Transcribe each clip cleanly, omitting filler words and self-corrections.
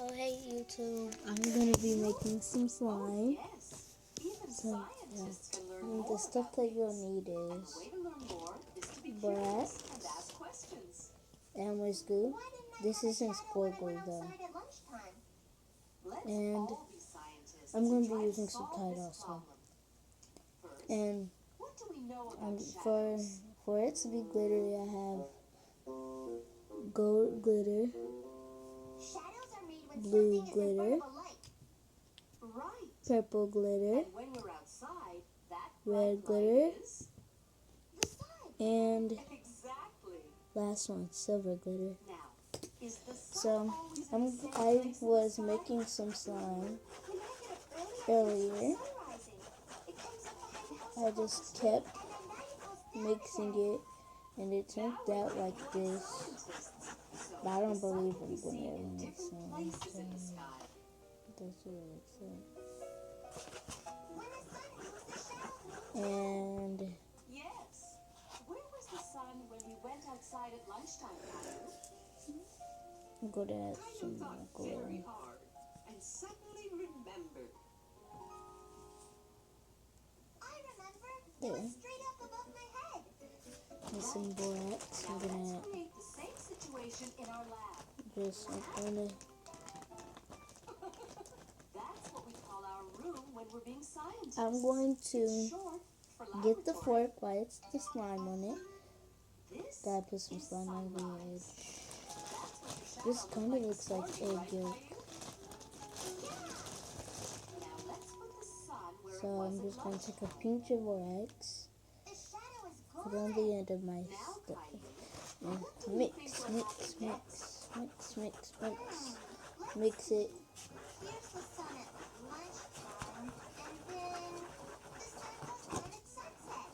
So hey YouTube, I'm gonna be making some slime. So yeah, and the stuff that you'll need is brass and whisk glue. This isn't sport glue though. And I'm gonna be using some Tide also. And for it to be glittery, I have gold glitter, blue glitter, purple glitter, red glitter, and last one, silver glitter. So I was making some slime earlier. I just kept mixing it and it turned out like this. But I don't believe I'm gonna ever make slime. So that's what it looks like. And yes, where was the sun when we went outside at lunchtime, Caillou? I'm gonna add some more Very glue. hard and suddenly remembered. I remember. There. It was straight up above my head. And some borax. I'm Now gonna let's create the same situation in our lab. just That's what we call our room when we're being scientists. I'm going to It's short for get the laboratory. fork while it's the slime on it. This Gotta put some is slime on the sunrise. edge. That's what your shadow This looked kind of like looks this like morning, egg right, yolk. Caillou? Now let's put the sun where So it was I'm at just going to take a lunchtime. pinch of borax, The shadow is put it gone. on the end of my Now, stuff, Caillou, and what do you mix, think will mix, happen mix, next? mix, mix, mix, Let's mix see. it. Here's the sun at lunchtime, and then the sun goes down at sunset.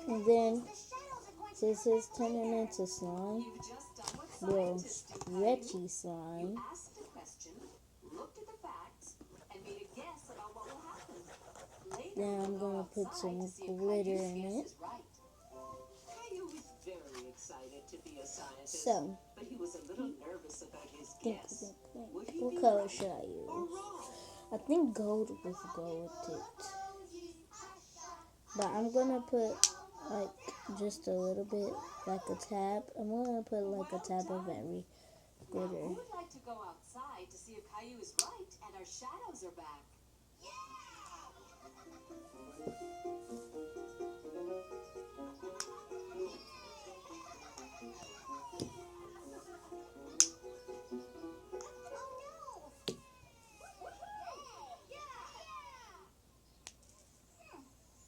And then, The shadows are going to since come it's back turning later. into slime, You've just done what real scientists do, Caillou. stretchy You slime, asked a question, looked at the facts, and made a guess about what will happen. Later, then I'm we'll go gonna put outside some to see if glitter Caillou's in guess it. is right. Caillou was very excited to be a scientist, So, but he was a little nervous about his think, guess. think, think. Would he What be color right should I or use? wrong? I think gold would go with it. But I'm gonna put like just a little bit, like a tab. I'm gonna put like a tab of every Now, glitter. who would like to go outside to see if Caillou is right and our shadows are back?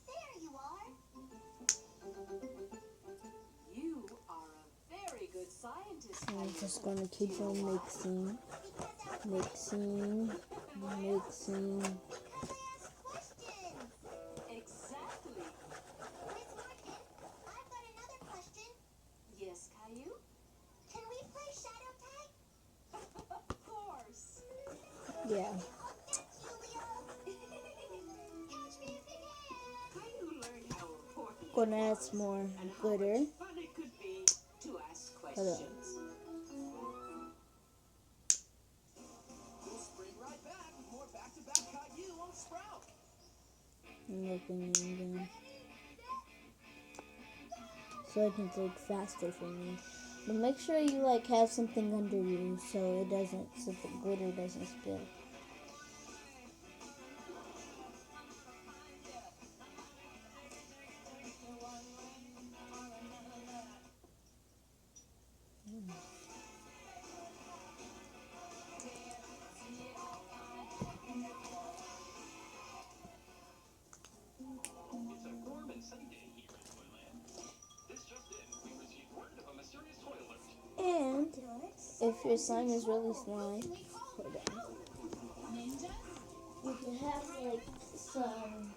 There you are. You are a very good scientist, I'm Caillou. just gonna keep on mixing, mixing, mixing. Because I asked questions. Exactly. Miss Martin, I've got another question. Yes, Caillou? Can we play shadow tag? Of course. Yeah. Thanks, Julio. Catch me if you can. Caillou learned how important Gonna it add was some more and how glitter. much fun it could be to ask Hold on. questions. We'll spring right back with more back-to-back Caillou on Sprout. I'm looking again. So it can take faster for me. But make sure you like have something under you so it doesn't, so the glitter doesn't spill. It's a warm and sunny day here in Toyland. This just in, we received word of a mysterious toy alert. And if your slime is really slime, hold on. You can have like some